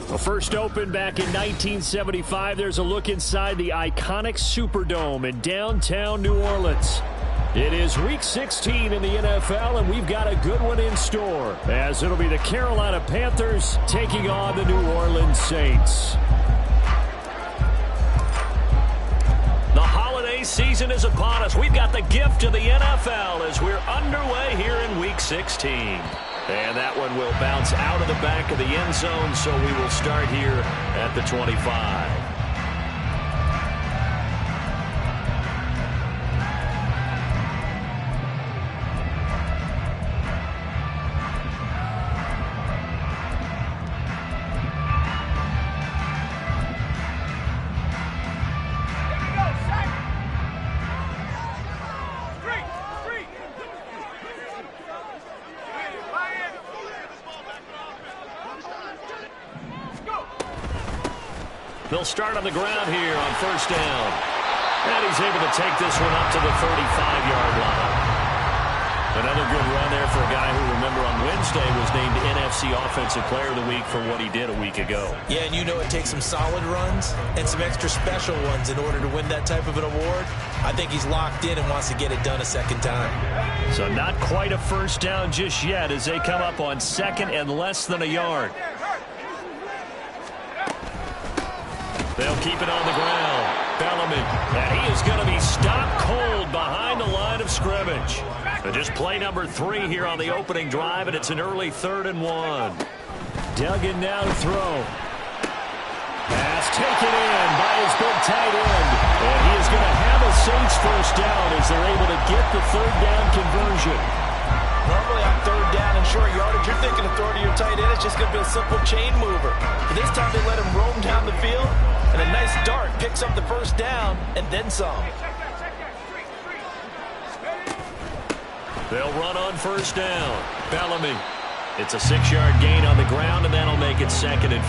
Well, first opened back in 1975, there's a look inside the iconic Superdome in downtown New Orleans. It is Week 16 in the NFL, and we've got a good one in store, as it'll be the Carolina Panthers taking on the New Orleans Saints. The holiday season is upon us. We've got the gift of the NFL as we're underway here in Week 16. And that one will bounce out of the back of the end zone, so we will start here at the 25. They'll start on the ground here on first down. And he's able to take this one up to the 35-yard line. Another good run there for a guy who, remember, on Wednesday was named NFC Offensive Player of the Week for what he did a week ago. Yeah, and you know it takes some solid runs and some extra special ones in order to win that type of an award. I think he's locked in and wants to get it done a second time. So not quite a first down just yet as they come up on second and less than a yard. They'll keep it on the ground. Bellamy, and he is going to be stopped cold behind the line of scrimmage. So just play number 3 here on the opening drive, and it's an early 3rd and 1. Duggan now to throw. Pass taken in by his big tight end. And he is going to have a Saints first down as they're able to get the 3rd down conversion. Normally on 3rd down and short yardage, you're thinking of throwing to your tight end. It's just going to be a simple chain mover. But this time they let him roam down the field, and a nice dart picks up the first down and then some. They'll run on first down. Bellamy. It's a 6-yard gain on the ground, and that'll make it 2nd and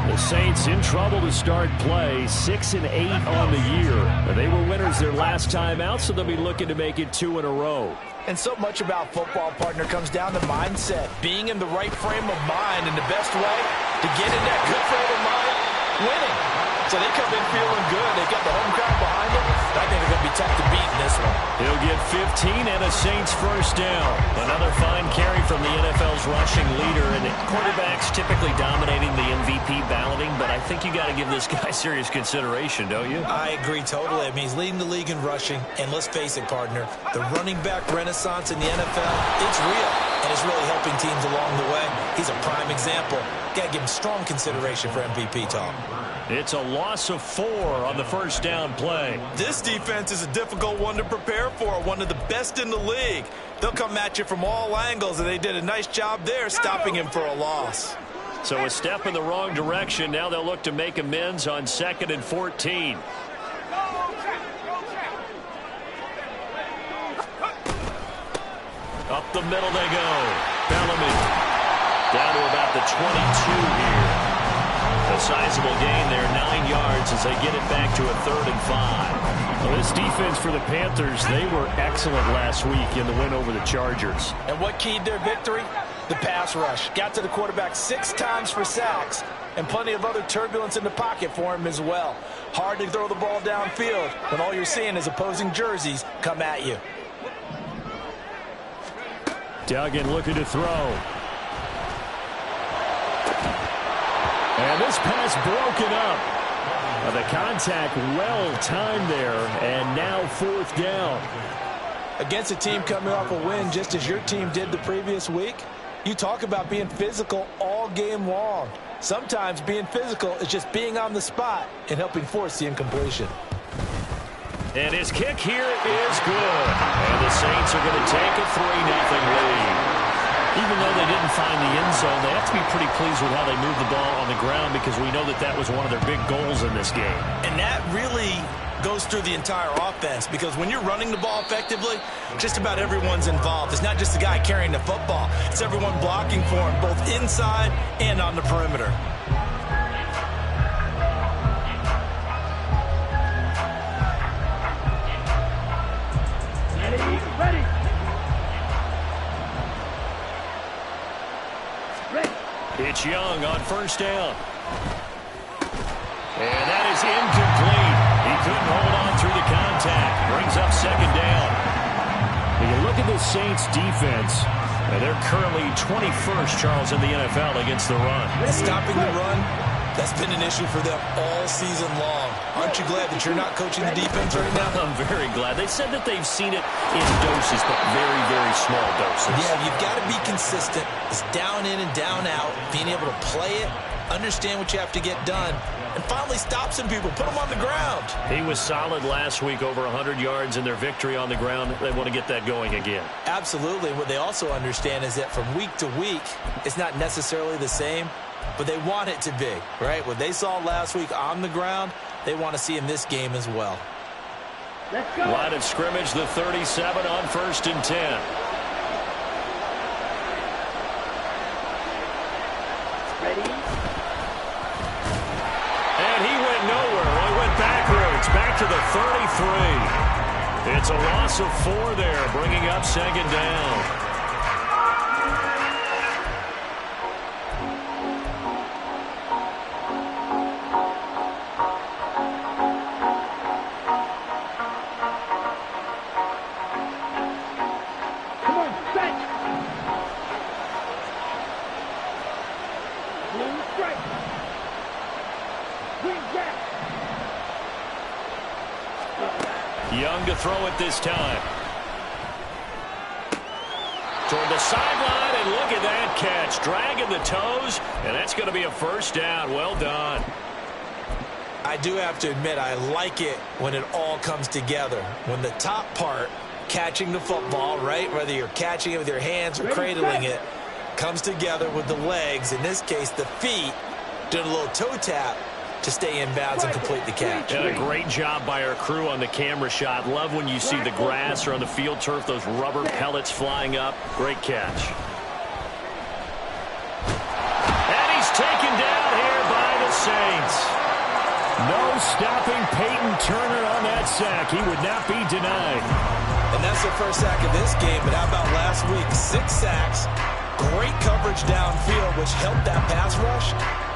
4. The Saints in trouble to start play, 6 and 8 on the year. They were winners their last time out, so they'll be looking to make it 2 in a row. And so much about football, partner, comes down to mindset. Being in the right frame of mind, and the best way to get in that good frame of mind, winning. So they come in feeling good. They got the home crowd behind them. I think they're going to be tough to beat in this one. He'll get 15 and a Saints first down. Another fine carry from the NFL's rushing leader, and quarterbacks typically dominating the MVP balloting, but I think you got to give this guy serious consideration, don't you? I agree totally. I mean, he's leading the league in rushing, and let's face it, partner, the running back renaissance in the NFL, it's real, and it's really helping teams along the way. He's a prime example. Got to give him strong consideration for MVP talk. It's a loss of 4 on the first down play. This defense is a difficult one to prepare for, one of the best in the league. They'll come at you from all angles, and they did a nice job there stopping him for a loss. So a step in the wrong direction. Now they'll look to make amends on 2nd and 14. Up the middle they go. Bellamy down to about the 22 here. A sizable gain there, 9 yards as they get it back to a 3rd and 5. Well, this defense for the Panthers, they were excellent last week in the win over the Chargers. And what keyed their victory? The pass rush. Got to the quarterback 6 times for sacks, and plenty of other turbulence in the pocket for him as well. Hard to throw the ball downfield when all you're seeing is opposing jerseys come at you. Duggan looking to throw. And this pass broken up. The contact well timed there, and now 4th down. Against a team coming off a win just as your team did the previous week, you talk about being physical all game long. Sometimes being physical is just being on the spot and helping force the incompletion. And his kick here is good. And the Saints are going to take a 3-0 lead. Even though they didn't find the end zone, they have to be pretty pleased with how they moved the ball on the ground, because we know that that was one of their big goals in this game. And that really goes through the entire offense, because when you're running the ball effectively, just about everyone's involved. It's not just the guy carrying the football. It's everyone blocking for him, both inside and on the perimeter. It's Young on first down. And that is incomplete. He couldn't hold on through the contact. Brings up second down. When you look at the Saints defense, they're currently 21st, Charles, in the NFL against the run. Stopping the run, that's been an issue for them all season long. Aren't you glad that you're not coaching the defense right now? I'm very glad. They said that they've seen it in doses, but very, very small doses. Yeah, you've got to be consistent. It's down in and down out, being able to play it, understand what you have to get done, and finally stop some people, put them on the ground. He was solid last week, over 100 yards in their victory on the ground. They want to get that going again. Absolutely. What they also understand is that from week to week, it's not necessarily the same, but they want it to be, right? What they saw last week on the ground, they want to see in this game as well. Let's go. Line of scrimmage, the 37 on 1st and 10. Ready? And he went nowhere. He went backwards, back to the 33. It's a loss of 4 there, bringing up second down. Young to throw it this time. Toward the sideline, and look at that catch. Dragging the toes, and that's going to be a first down. Well done. I do have to admit, I like it when it all comes together. When the top part, catching the football, right, whether you're catching it with your hands or cradling it, comes together with the legs, in this case the feet, doing a little toe tap to stay in bounds and complete the catch. And a great job by our crew on the camera shot. Love when you see the grass or on the field turf, those rubber pellets flying up. Great catch. And he's taken down here by the Saints. No stopping Peyton Turner on that sack. He would not be denied. And that's the first sack of this game, but how about last week? 6 sacks, great coverage downfield, which helped that pass rush.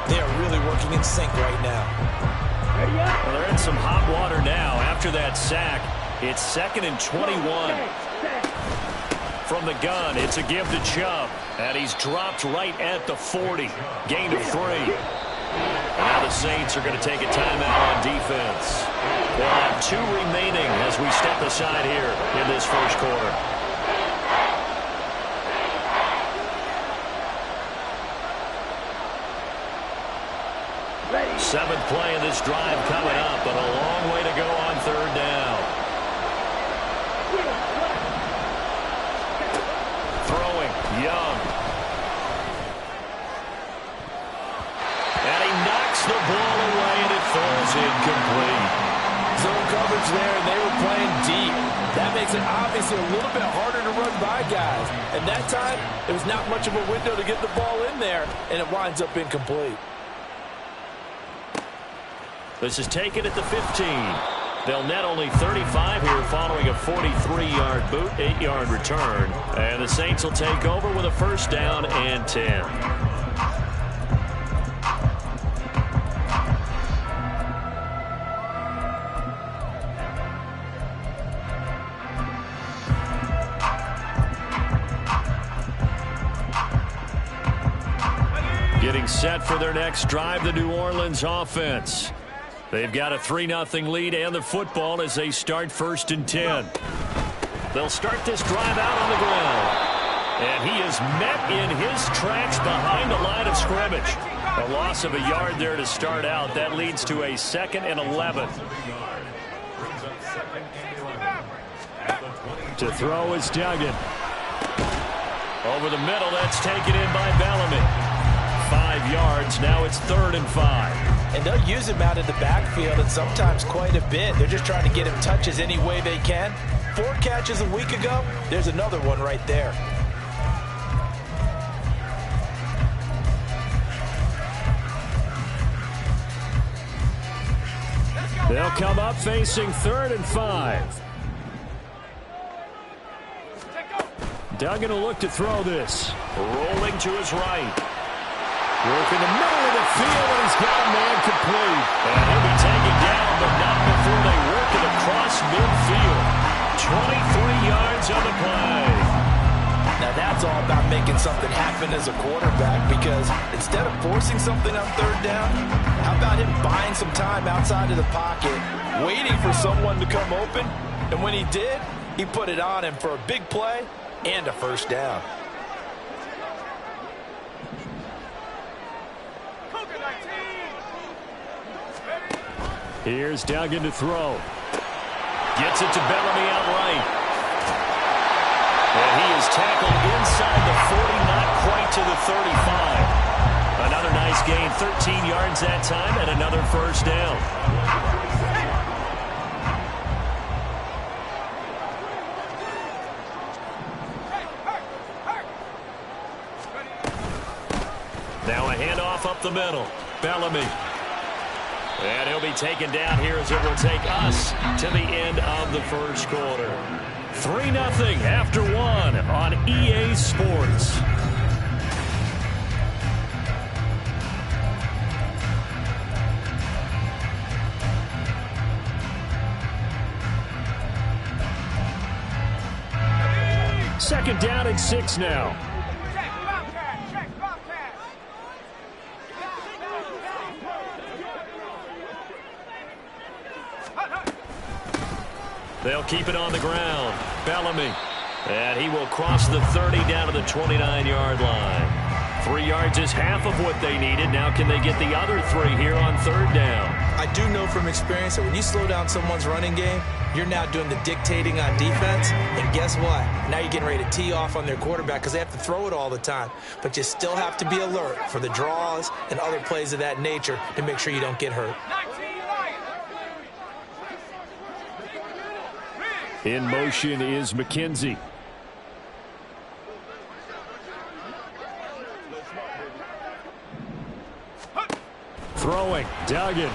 They are really working in sync right now. Well, they're in some hot water now. After that sack, it's 2nd and 21. From the gun, it's a give to Chubb. And he's dropped right at the 40. Gain of 3. And now the Saints are going to take a timeout on defense. They'll have 2 remaining as we step aside here in this first quarter. 7th play of this drive coming up, but a long way to go on 3rd down. Throwing, Young. And he knocks the ball away, and it falls incomplete. Zone coverage there, and they were playing deep. That makes it obviously a little bit harder to run by guys. And that time, there was not much of a window to get the ball in there, and it winds up incomplete. This is taken at the 15. They'll net only 35 here following a 43-yard boot, 8-yard return. And the Saints will take over with a first down and 10. Getting set for their next drive, the New Orleans offense. They've got a 3-0 lead and the football as they start 1st and 10. They'll start this drive out on the ground. And he is met in his tracks behind the line of scrimmage. A loss of a yard there to start out. That leads to a 2nd and 11. To throw is Duggan. Over the middle, that's taken in by Bellamy. 5 yards, now it's 3rd and 5. And they'll use him out in the backfield, and sometimes quite a bit. They're just trying to get him touches any way they can. 4 catches a week ago, there's another one right there. They'll come up facing 3rd and 5. Duggan will look to throw this. Rolling to his right. Working the middle of the field, and he's got a man complete. And he'll be taken down, but not before they work it across midfield. 23 yards on the play. Now that's all about making something happen as a quarterback, because instead of forcing something on third down, how about him buying some time outside of the pocket, waiting for someone to come open, and when he did, he put it on him for a big play and a first down. Here's Duggan to throw. Gets it to Bellamy outright. And he is tackled inside the 40, not quite to the 35. Another nice gain, 13 yards that time, and another first down. Now a handoff up the middle. Bellamy. And he'll be taken down here as it will take us to the end of the first quarter. 3-0 after one on EA Sports. Second down and 6 now. They'll keep it on the ground. Bellamy. And he will cross the 30 down to the 29-yard line. 3 yards is half of what they needed. Now can they get the other 3 here on third down? I do know from experience that when you slow down someone's running game, you're now doing the dictating on defense. And guess what? Now you're getting ready to tee off on their quarterback because they have to throw it all the time. But you still have to be alert for the draws and other plays of that nature to make sure you don't get hurt. In motion is McKenzie. Throwing, Duggan.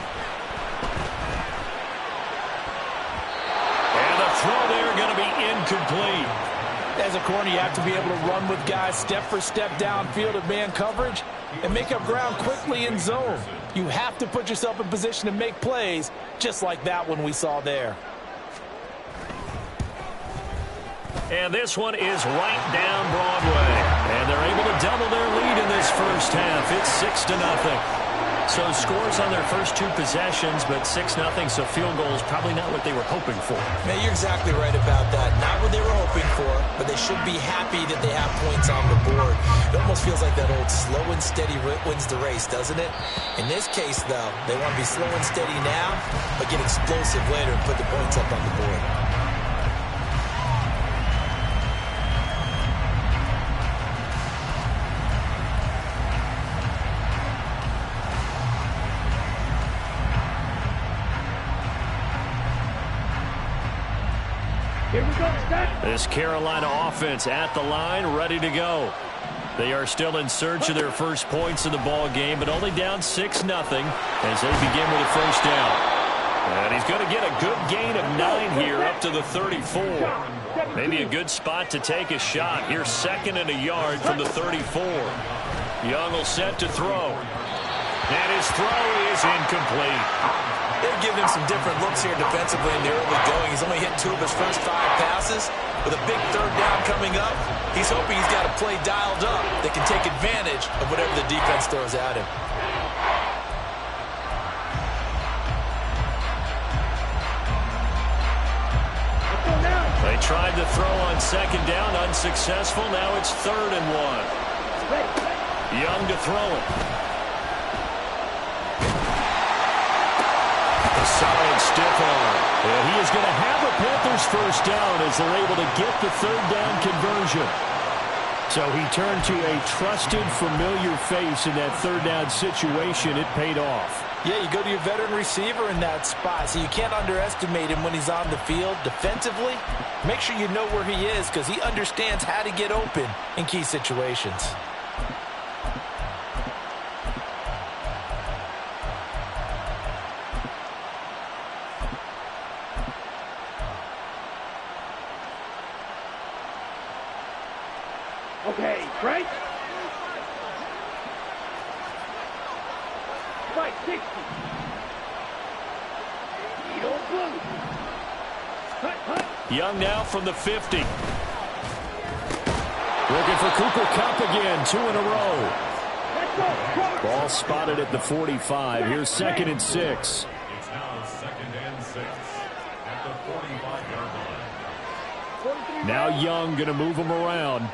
And the throw there going to be incomplete. As a corner, you have to be able to run with guys step for step downfield of man coverage and make up ground quickly in zone. You have to put yourself in position to make plays just like that one we saw there. And this one is right down Broadway. And they're able to double their lead in this first half. It's 6-0. So scores on their first 2 possessions, but 6-0, so field goal is probably not what they were hoping for. Man, you're exactly right about that. Not what they were hoping for, but they should be happy that they have points on the board. It almost feels like that old slow and steady wins the race, doesn't it? In this case, though, they want to be slow and steady now, but get explosive later and put the points up on the board. Here we go, step. This Carolina offense at the line, ready to go. They are still in search of their first points in the ball game, but only down 6-0 as they begin with a first down. And he's going to get a good gain of 9 here up to the 34. Maybe a good spot to take a shot. Here's 2nd and a yard from the 34. Young will set to throw. And his throw is incomplete. They've given him some different looks here defensively in the early going. He's only hit 2 of his first 5 passes. With a big third down coming up, he's hoping he's got a play dialed up that can take advantage of whatever the defense throws at him. They tried to throw on 2nd down, unsuccessful. Now it's 3rd and 1. Young to throw it. A solid stiff arm. And he is going to have a Panthers first down as they're able to get the 3rd down conversion. So he turned to a trusted, familiar face in that 3rd down situation. It paid off. Yeah, you go to your veteran receiver in that spot, so you can't underestimate him when he's on the field. Defensively, make sure you know where he is because he understands how to get open in key situations. Okay, right? 60. Edo blue. Hut, hut. Young now from the 50. Looking for Cooper Kupp again, 2 in a row. Let's go. Cross. Ball spotted at the 45. Here's 2nd and 6. It's now 2nd and 6 at the 45-yard line. Now Young going to move him around.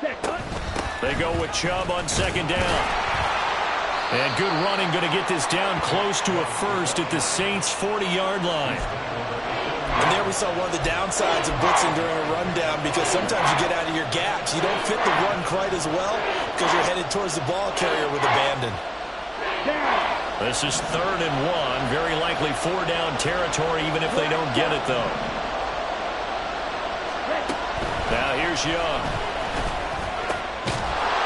Set, hut. They go with Chubb on 2nd down. And good running, going to get this down close to a first at the Saints' 40-yard line. And there we saw one of the downsides of blitzing during a rundown, because sometimes you get out of your gaps. You don't fit the run quite as well because you're headed towards the ball carrier with abandon. Down. This is 3rd and 1. Very likely 4-down territory, even if they don't get it, though. Now here's Young.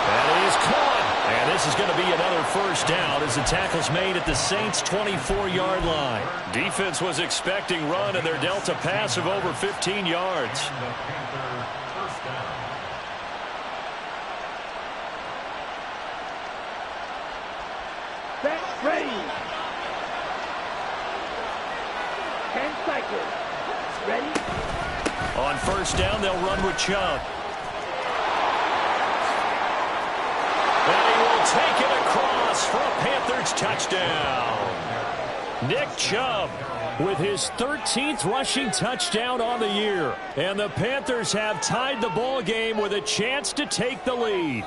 That is caught. And this is going to be another 1st down as the tackle's made at the Saints' 24-yard line. Defense was expecting run, and they're dealt a pass of over 15 yards. The Panther first down. Set, ready. 10 cycles. Ready. On 1st down, they'll run with Chubb. And he will take it across for a Panthers touchdown. Nick Chubb with his 13th rushing touchdown on the year. And the Panthers have tied the ball game with a chance to take the lead.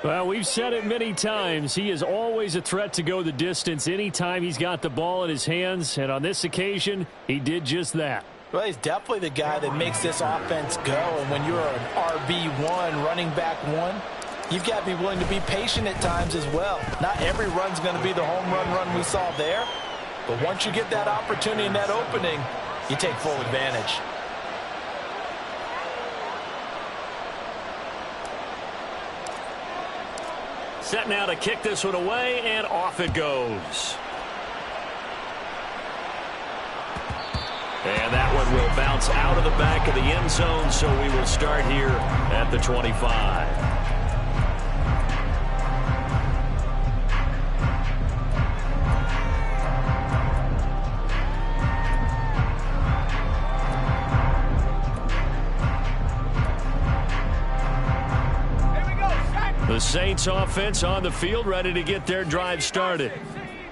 Well, we've said it many times. He is always a threat to go the distance anytime he's got the ball in his hands. And on this occasion, he did just that. Well, he's definitely the guy that makes this offense go. And when you're an RB1, running back 1, you've got to be willing to be patient at times as well. Not every run's going to be the home run we saw there. But once you get that opportunity and that opening, you take full advantage. Set now to kick this one away, and off it goes. And that one will bounce out of the back of the end zone, so we will start here at the 25. The Saints offense on the field, ready to get their drive started.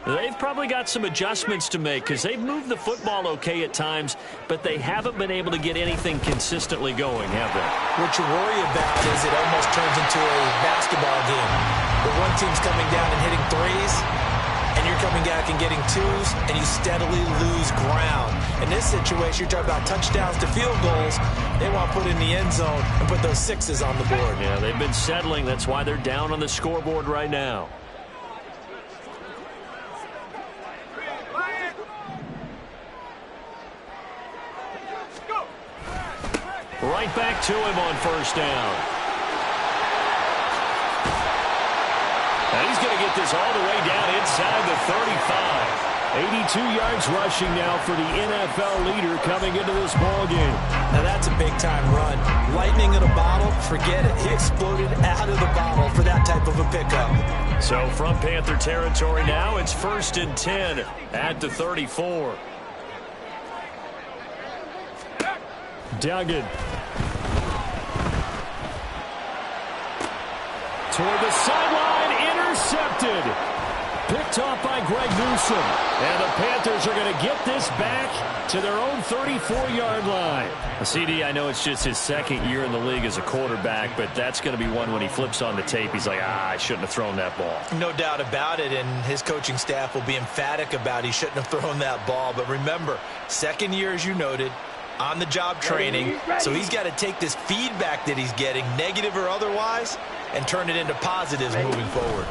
They've probably got some adjustments to make because they've moved the football okay at times, but they haven't been able to get anything consistently going, have they? What you worry about is it almost turns into a basketball game where one team's coming down and hitting threes, and you're coming back and getting twos, and you steadily lose ground. In this situation, you're talking about touchdowns to field goals. They want to put in the end zone and put those sixes on the board. Yeah, they've been settling. That's why they're down on the scoreboard right now. Right back to him on 1st down. And he's going to get this all the way down inside the 35. 82 yards rushing now for the NFL leader coming into this ball game. Now that's a big-time run. Lightning in a bottle, forget it. He exploded out of the bottle for that type of a pickup. So from Panther territory now, it's 1st and 10 at the 34. Duggan. Toward the sideline, intercepted. Picked off by Greg Newsome. And the Panthers are going to get this back to their own 34-yard line. CD, I know it's just his 2nd year in the league as a quarterback, but that's going to be one when he flips on the tape. He's like, I shouldn't have thrown that ball. No doubt about it, and his coaching staff will be emphatic about he shouldn't have thrown that ball. But remember, 2nd year, as you noted, on-the-job training, so he's got to take this feedback that he's getting, negative or otherwise, and turn it into positives moving forward.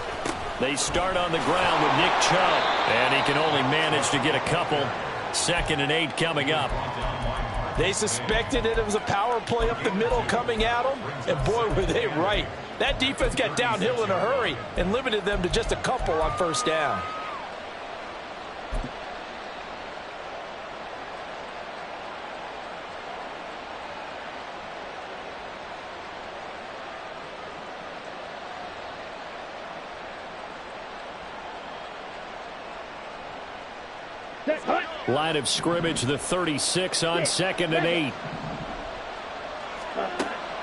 They start on the ground with Nick Chubb, and he can only manage to get a couple. 2nd and 8 coming up. They suspected that it was a power play up the middle coming at them, and boy, were they right. That defense got downhill in a hurry and limited them to just a couple on 1st down. Line of scrimmage, the 36 on 2nd and 8.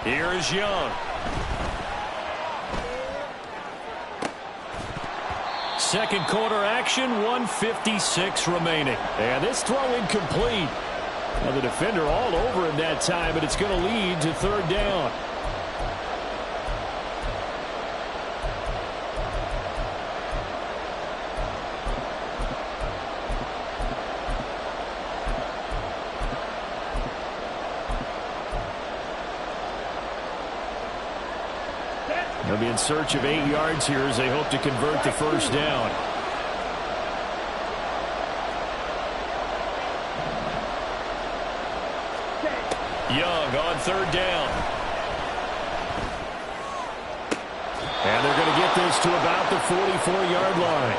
Here's Young. Second quarter action, 1:56 remaining. And this throw incomplete. Now the defender all over him that time, but it's going to lead to 3rd down. They'll be in search of 8 yards here as they hope to convert the 1st down. Young on 3rd down. And they're going to get this to about the 44-yard line.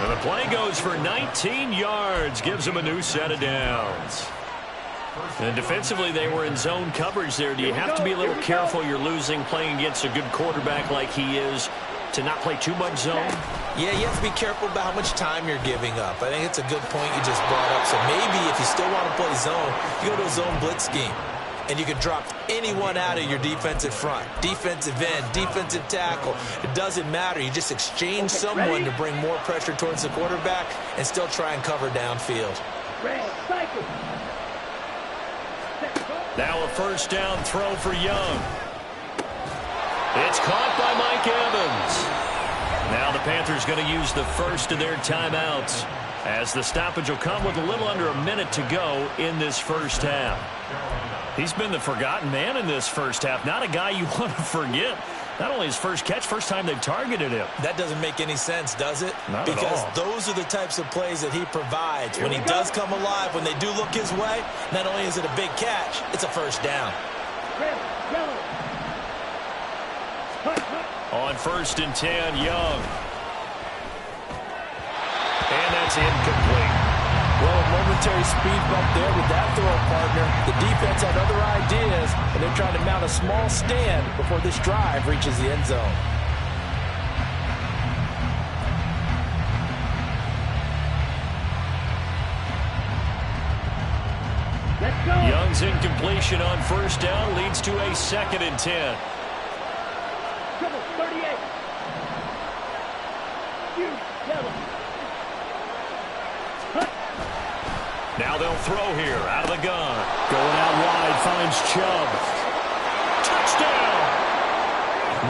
And the play goes for 19 yards, gives them a new set of downs. And defensively, they were in zone coverage there. Do you have to be a little careful you're losing playing against a good quarterback like he is to not play too much zone? Yeah, you have to be careful about how much time you're giving up. I think it's a good point you just brought up. So maybe if you still want to play zone, you go to a zone blitz scheme. And you can drop anyone out of your defensive front. Defensive end, defensive tackle. It doesn't matter. You just exchange someone to bring more pressure towards the quarterback and still try and cover downfield. Now a 1st down throw for Young. It's caught by Mike Evans. Now the Panthers going to use the first of their timeouts as the stoppage will come with a little under a minute to go in this 1st half. He's been the forgotten man in this 1st half. Not a guy you want to forget. Not only his first catch, first time they've targeted him. That doesn't make any sense, does it? Not because at all. Those are the types of plays that he provides. When he does come alive, when they do look his way, not only is it a big catch, it's a 1st down. On 1st and 10, Young. And that's incomplete. Well, a momentary speed bump there with that throw, partner. The defense had other ideas, and they're trying to mount a small stand before this drive reaches the end zone. Let's go. Young's incompletion on 1st down leads to a 2nd and 10. Triple 38. Huge yellow. Now they'll throw here out of the gun. Going out wide, finds Chubb. Touchdown!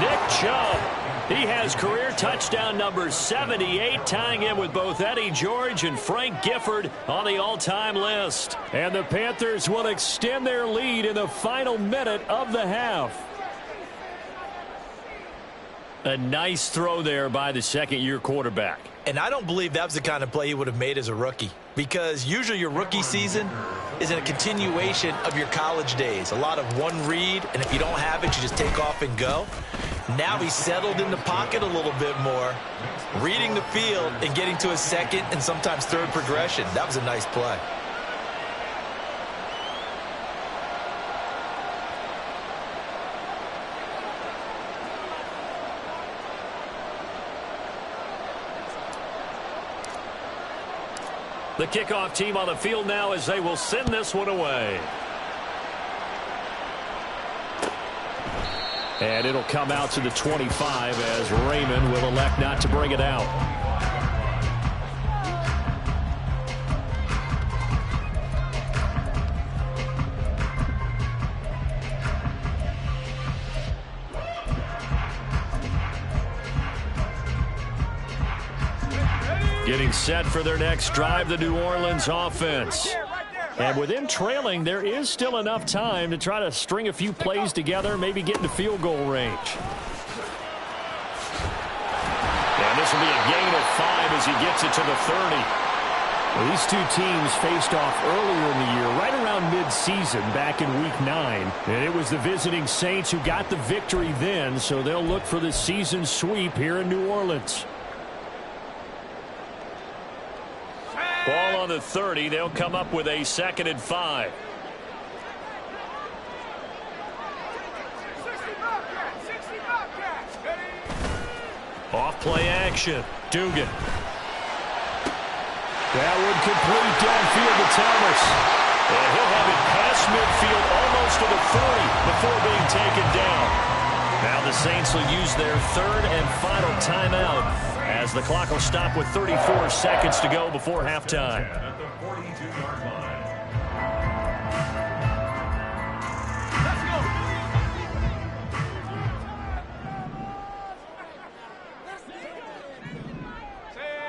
Nick Chubb. He has career touchdown number 78, tying in with both Eddie George and Frank Gifford on the all-time list. And the Panthers will extend their lead in the final minute of the half. A nice throw there by the 2nd-year quarterback. And I don't believe that was the kind of play he would have made as a rookie. Because usually your rookie season is in a continuation of your college days. A lot of one read, and if you don't have it, you just take off and go. Now he's settled in the pocket a little bit more, reading the field and getting to his 2nd and sometimes 3rd progression. That was a nice play. The kickoff team on the field now as they will send this one away. And it'll come out to the 25 as Raymond will elect not to bring it out. Getting set for their next drive, the New Orleans offense. And with them trailing, there is still enough time to try to string a few plays together, maybe get into field goal range. And this will be a gain of 5 as he gets it to the 30. Well, these two teams faced off earlier in the year, right around mid-season, back in Week 9. And it was the visiting Saints who got the victory then, so they'll look for the season sweep here in New Orleans. Ball on the 30. They'll come up with a 2nd and 5. Off play action. Dugan. That would complete downfield to Thomas. And he'll have it past midfield almost to the 30 before being taken down. Now the Saints will use their third and final timeout as the clock will stop with 34 seconds to go before halftime. At the 42-yard line.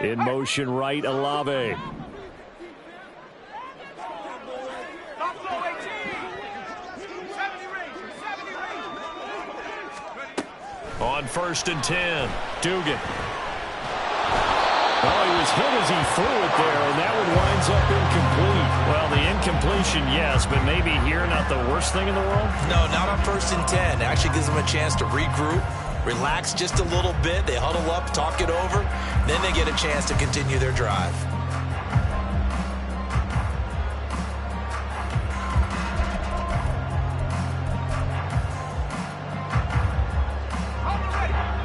In motion right, Olave. On 1st and 10, Dugan. Oh, he was hit as he threw it there, and that one winds up incomplete. Well, the incompletion, yes, but maybe here not the worst thing in the world? No, not on 1st and 10. It actually gives them a chance to regroup, relax just a little bit. They huddle up, talk it over. Then they get a chance to continue their drive.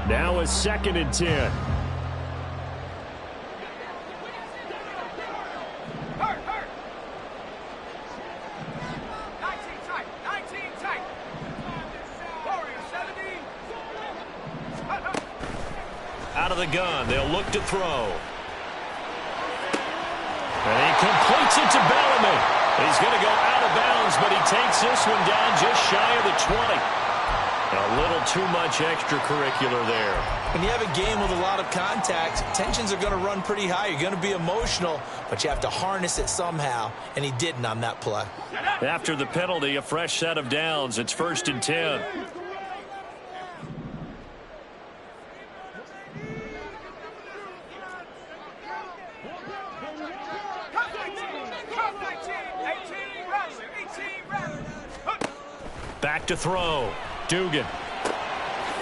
Now a 2nd and 10. Out of the gun, they'll look to throw. And he completes it to Bellamy. He's going to go out of bounds, but he takes this one down just shy of the 20. A little too much extracurricular there. When you have a game with a lot of contact, tensions are going to run pretty high. You're going to be emotional, but you have to harness it somehow, and he didn't on that play. After the penalty, a fresh set of downs. It's 1st and 10. Back to throw. Dugan.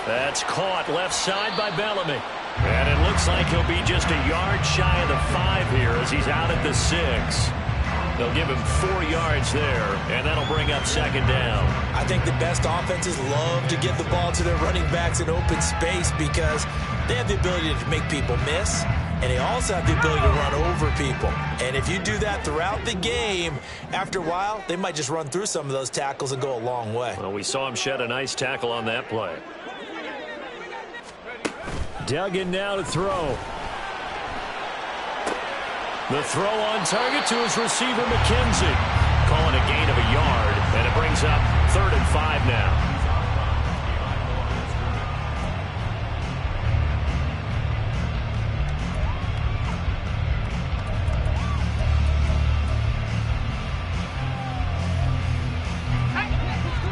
That's caught left side by Bellamy. And it looks like he'll be just a yard shy of the 5 here as he's out at the 6. They'll give him 4 yards there, and that'll bring up 2nd down. I think the best offenses love to get the ball to their running backs in open space because they have the ability to make people miss, and they also have the ability to run over people. And if you do that throughout the game, after a while, they might just run through some of those tackles and go a long way. Well, we saw him shed a nice tackle on that play. Duggan now to throw. The throw on target to his receiver, McKenzie. Calling a gain of a yard, and it brings up 3rd and 5 now.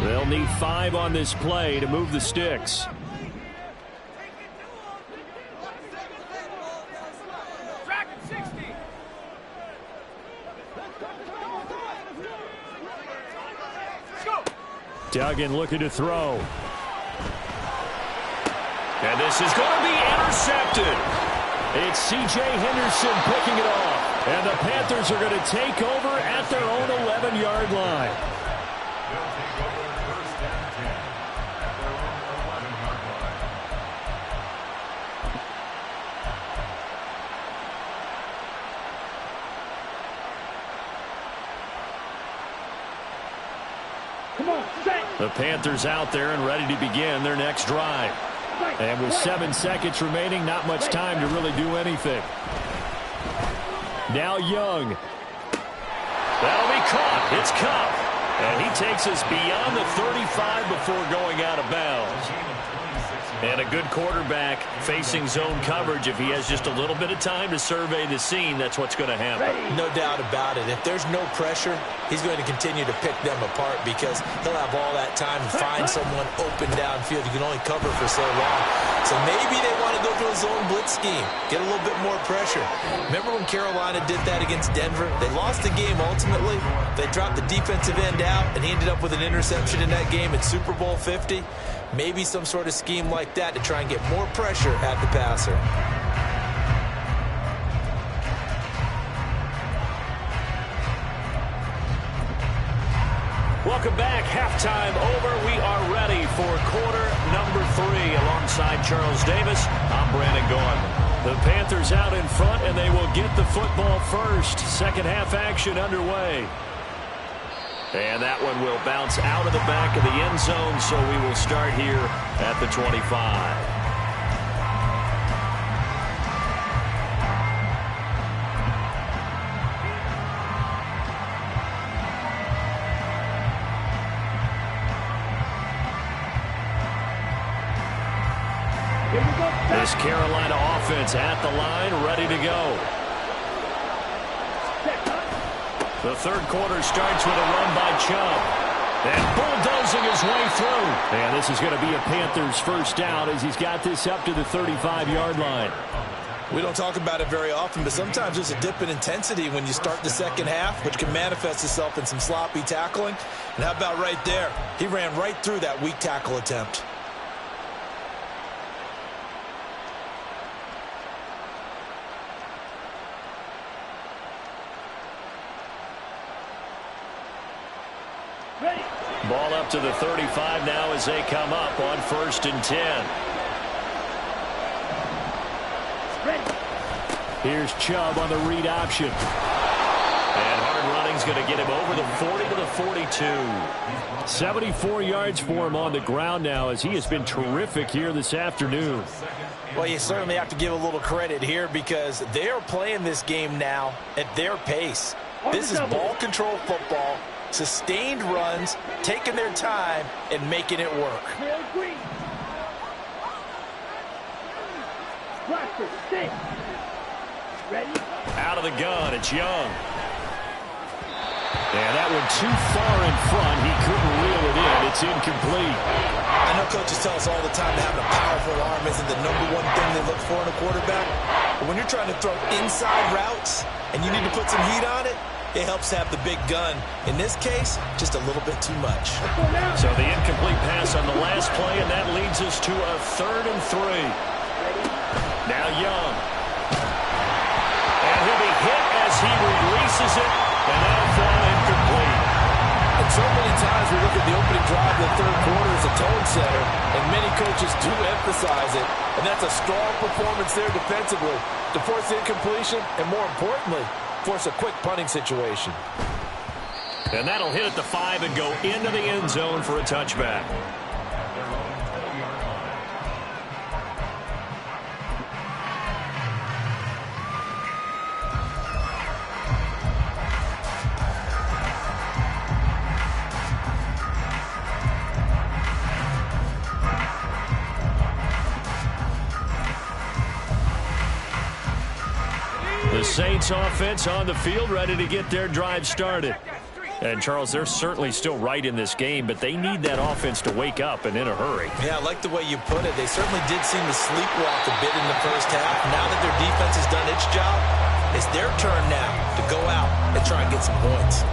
They'll need 5 on this play to move the sticks. Duggan looking to throw. And this is going to be intercepted. It's C.J. Henderson picking it off. And the Panthers are going to take over at their own 11-yard line. They'll take over 1st and 10 at their own 11-yard line. Come on, set. The Panthers out there and ready to begin their next drive. And with 7 seconds remaining, not much time to really do anything. Now Young. That'll be caught. It's Cup. And he takes us beyond the 35 before going out of bounds. And a good quarterback facing zone coverage. If he has just a little bit of time to survey the scene, that's what's going to happen. No doubt about it. If there's no pressure, he's going to continue to pick them apart because he'll have all that time to find someone open downfield. You can only cover for so long. So maybe they want to go to a zone blitz scheme, get a little bit more pressure. Remember when Carolina did that against Denver? They lost the game ultimately. They dropped the defensive end out, and he ended up with an interception in that game in Super Bowl 50. Maybe some sort of scheme like that to try and get more pressure at the passer. Welcome back. Halftime over. We are ready for quarter number 3 alongside Charles Davis. I'm Brandon Gaudin. The Panthers out in front, and they will get the football first. Second half action underway. And that one will bounce out of the back of the end zone, so we will start here at the 25. This Carolina offense at the line, ready to go. The third quarter starts with a run by Chubb. And bulldozing his way through. And this is going to be a Panthers first down as he's got this up to the 35-yard line. We don't talk about it very often, but sometimes there's a dip in intensity when you start the second half, which can manifest itself in some sloppy tackling. And how about right there? He ran right through that weak tackle attempt. Ball up to the 35 now as they come up on 1st and 10. Here's Chubb on the read option. And hard running's going to get him over the 40 to the 42. 74 yards for him on the ground now as he has been terrific here this afternoon. Well, you certainly have to give a little credit here because they are playing this game now at their pace. This is ball control football. Sustained runs, taking their time, and making it work. Out of the gun, it's Young. And that one too far in front. He couldn't reel it in. It's incomplete. I know coaches tell us all the time that having a powerful arm isn't the #1 thing they look for in a quarterback. But when you're trying to throw inside routes and you need to put some heat on it, it helps have the big gun. In this case, just a little bit too much. So the incomplete pass on the last play, and that leads us to a 3rd and 3. Now Young. And he'll be hit as he releases it, and that'll fall incomplete. And so many times we look at the opening drive of the third quarter as a tone setter, and many coaches do emphasize it. And that's a strong performance there defensively to force the incompletion, and more importantly, force a quick punting situation. And that'll hit at the 5 and go into the end zone for a touchback. The Saints offense on the field, ready to get their drive started. And, Charles, they're certainly still right in this game, but they need that offense to wake up and in a hurry. Yeah, I like the way you put it. They certainly did seem to sleepwalk a bit in the first half. Now that their defense has done its job, it's their turn now to go out and try and get some points.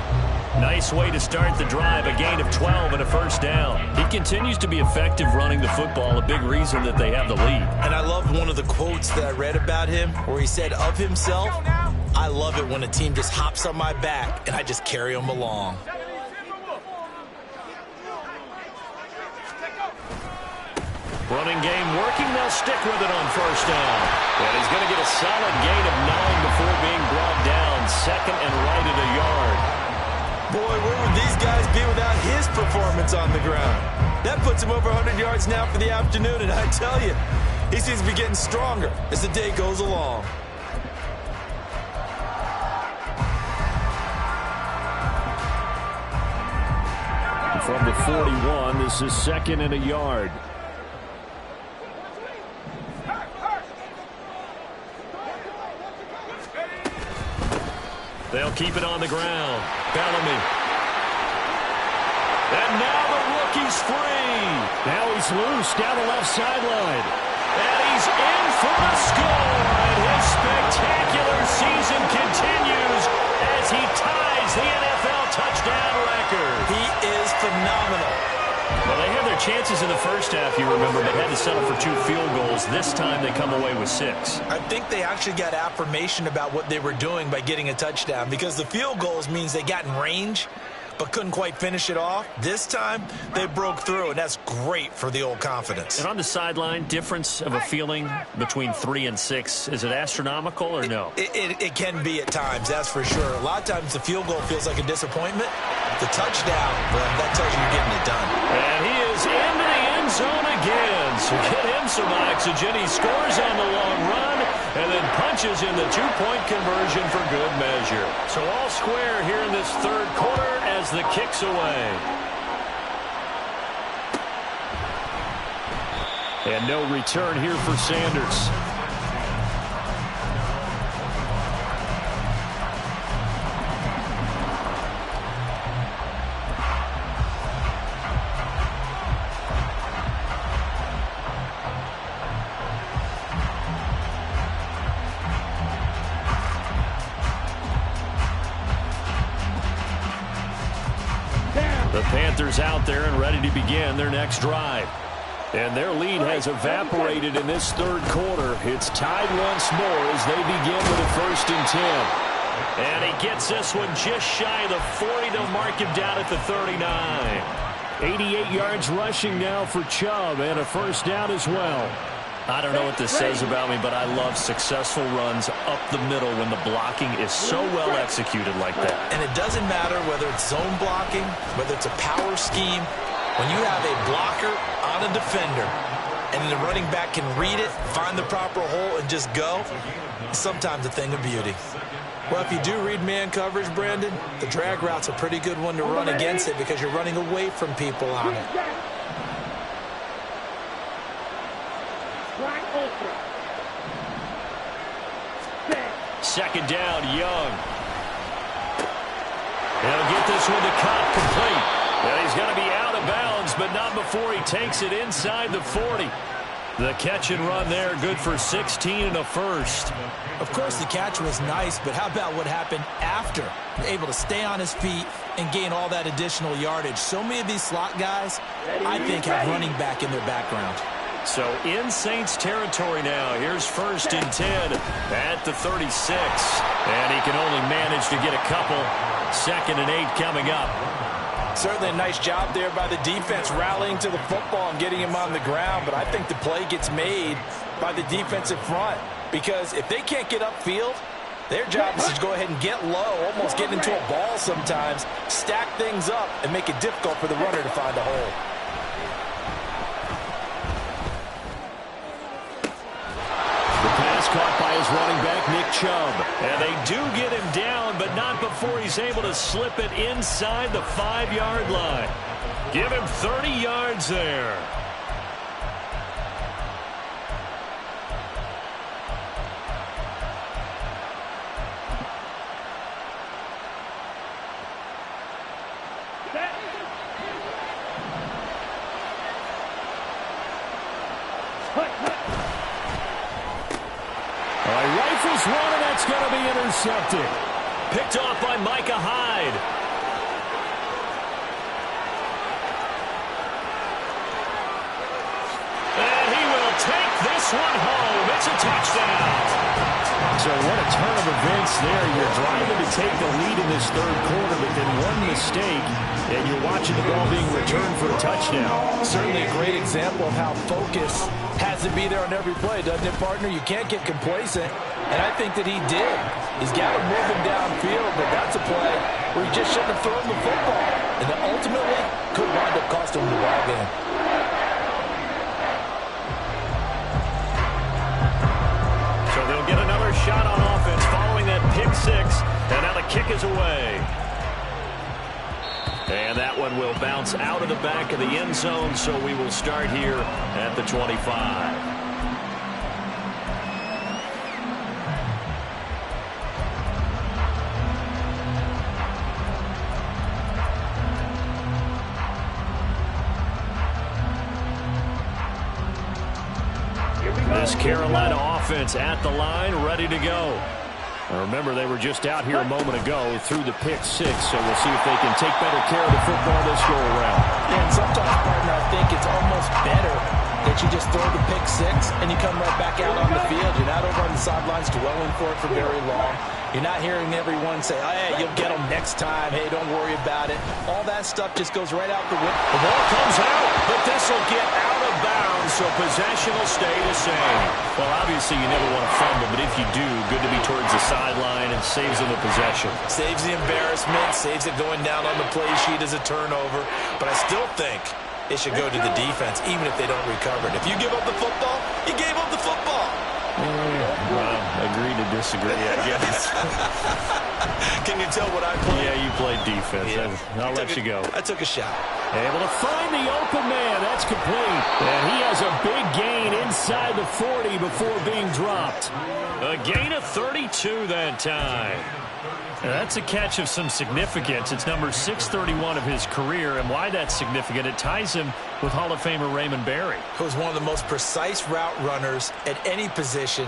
Nice way to start the drive, a gain of 12 and a first down. He continues to be effective running the football, a big reason that they have the lead. And I loved one of the quotes that I read about him where he said of himself, "I love it when a team just hops on my back and I just carry them along." Running game working, they'll stick with it on first down. And he's going to get a solid gain of 9 before being brought down. 2nd and right at a yard. Boy, where would these guys be without his performance on the ground? That puts him over 100 yards now for the afternoon, and I tell you, he seems to be getting stronger as the day goes along. From the 41, this is 2nd and a yard. They'll keep it on the ground. Bellamy. And now the rookie's free. Now he's loose down the left sideline. And he's in for the score. And his spectacular season continues as he ties the NFL touchdown record. He is phenomenal. Well, they had their chances in the first half, you remember, but had to settle for 2 field goals. This time they come away with 6. I think they actually got affirmation about what they were doing by getting a touchdown because the field goals means they got in range. but couldn't quite finish it off. This time, they broke through, and that's great for the old confidence. And on the sideline, difference of a feeling between 3 and 6, is it astronomical or no? It can be at times, that's for sure. A lot of times the field goal feels like a disappointment. The touchdown, well, that tells you you're getting it done. And he is into the end zone again. So get him some oxygen. He scores on the long run and then punches in the two-point conversion for good measure. So all square here in this third quarter as the kick's away. And no return here for Sanders. The Panthers out there and ready to begin their next drive. And their lead has evaporated in this third quarter. It's tied once more as they begin with a 1st and 10. And he gets this one just shy of the 40. They'll mark him down at the 39. 88 yards rushing now for Chubb and a 1st down as well. I don't know what this says about me, but I love successful runs up the middle when the blocking is so well executed like that. And it doesn't matter whether it's zone blocking, whether it's a power scheme. When you have a blocker on a defender and the running back can read it, find the proper hole, and just go, it's sometimes a thing of beauty. Well, if you do read man coverage, Brandon, the drag route's a pretty good one to run against it because you're running away from people on it. Second down, Young. He'll get this one to cut complete. Well, he's going to be out of bounds, but not before he takes it inside the 40. The catch and run there, good for 16 and a 1st. Of course, the catch was nice, but how about what happened after? Able to stay on his feet and gain all that additional yardage. So many of these slot guys, I think, have running back in their background. So in Saints territory now. Here's 1st and 10 at the 36. And he can only manage to get a couple. 2nd and 8 coming up. Certainly a nice job there by the defense rallying to the football and getting him on the ground. But I think the play gets made by the defensive front. Because if they can't get upfield, their job is to go ahead and get low, almost get into a ball sometimes, stack things up, and make it difficult for the runner to find a hole. Caught by his running back, Nick Chubb. And they do get him down, but not before he's able to slip it inside the 5-yard line. Give him 30 yards there. Rifles one, and that's going to be intercepted. Picked off by Micah Hyde. And he will take this one home. It's a touchdown. So what a turn of events there. You're driving to take the lead in this third quarter, but then one mistake, and you're watching the ball being returned for a touchdown. Certainly a great example of how focus has to be there on every play, doesn't it, partner? You can't get complacent, and I think that he did. He's got to move him downfield, but that's a play where he just shouldn't have thrown the football, and that ultimately could wind up costing him the ball game. So they'll get another shot on offense following that pick six, and now the kick is away. And that one will bounce out of the back of the end zone, so we will start here at the 25. This Carolina offense at the line, ready to go. Remember, they were just out here a moment ago through the pick six, so we'll see if they can take better care of the football this go-around. And sometimes, partner, I think it's almost better that you just throw the pick six and you come right back out on the field. You're not over on the sidelines dwelling for it for very long. You're not hearing everyone say, oh, hey, you'll get them next time. Hey, don't worry about it. All that stuff just goes right out the window. The ball comes out, but this will get out of bounds, so possession will stay the same. Well, obviously, you never want to fumble, but if you do, good to be towards the sideline and saves them the possession. Saves the embarrassment, saves it going down on the play sheet as a turnover. But I still think it should go to the defense, even if they don't recover it. If you give up the football, you gave up the football. Well, agree to disagree, I guess. Can you tell what I played? Yeah, you played defense. Yeah. I'll let you go. I took a shot. Able to find the open man. That's complete. And he has a big gain inside the 40 before being dropped. A gain of 32 that time. That's a catch of some significance. It's number 631 of his career, and why that's significant, it ties him with Hall of Famer Raymond Berry, who was one of the most precise route runners at any position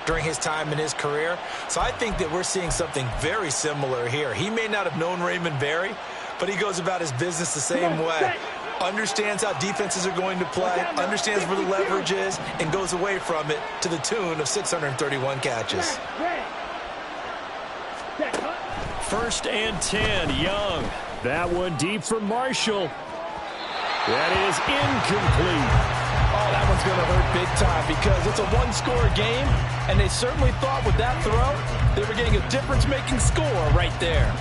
during his time in his career. So I think that we're seeing something very similar here. He may not have known Raymond Berry, but he goes about his business the same way. Understands how defenses are going to play, understands where the leverage is, and goes away from it to the tune of 631 catches. First and 10, Young. That one deep for Marshall. That is incomplete. Oh, that one's going to hurt big time because it's a one-score game, and they certainly thought with that throw they were getting a difference-making score right there.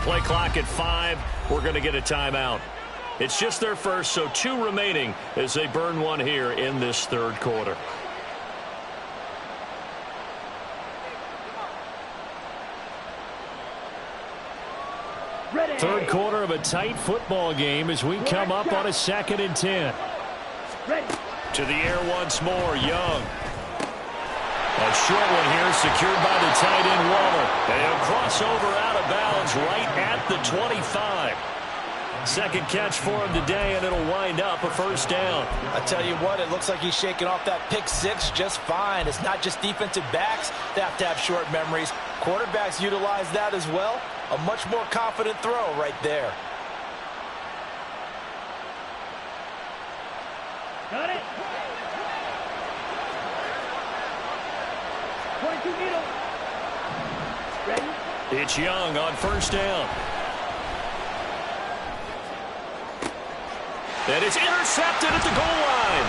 Play clock at 5. We're going to get a timeout. It's just their first, so 2 remaining as they burn one here in this third quarter. Third quarter of a tight football game as we come up on a 2nd and 10. To the air once more, Young. A short one here, secured by the tight end Waller. And a crossover out of bounds right at the 25. Second catch for him today, and it'll wind up a first down. I tell you what, it looks like he's shaking off that pick 6 just fine. It's not just defensive backs that have to have short memories. Quarterbacks utilize that as well. A much more confident throw right there. Got it. 22 middle. Ready? It's Young on first down. And it's intercepted at the goal line.